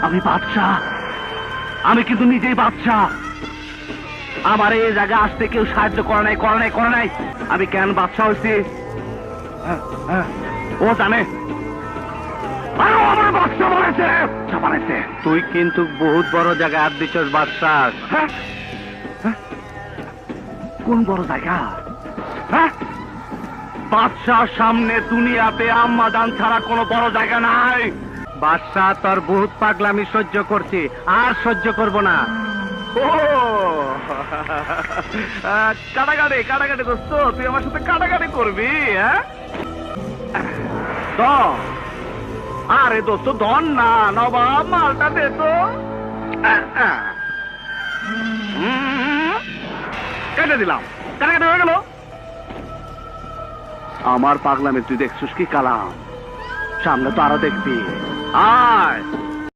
আমি বাদশাহ, আমি কিন্তু নিজেই বাদশাহ। আমার এই জায়গায় আসতে কেউ সাহায্য করে নাই। আমি কেন বাদশাহ হয়েছি ও জানে। আমার বাদশাহ বানাইছে। তুই কিন্তু বহুত বড় জায়গায় হাত দিচ্ছস বাদশাহ। কোন বড় জায়গা? বাদশার সামনে দুনিয়াতে আম্মাজান ছাড়া কোনো বড় জায়গা নাই। বাদশাহ তোর বহুত পাগলামি সহ্য করছি, আর সহ্য করব না। ও কাটাকাটি দোস্ত, তুই আমার সাথে কাটাকাটি করবি? আরে দোস্ত ধন না, নবাব মালটা দে তো। কেটে দিলাম, কাটাকাটি হয়ে গেল। আমার পাগলামে তুই দেখছিস কি কালাম? সামনে তো আরো দেখবি। আয়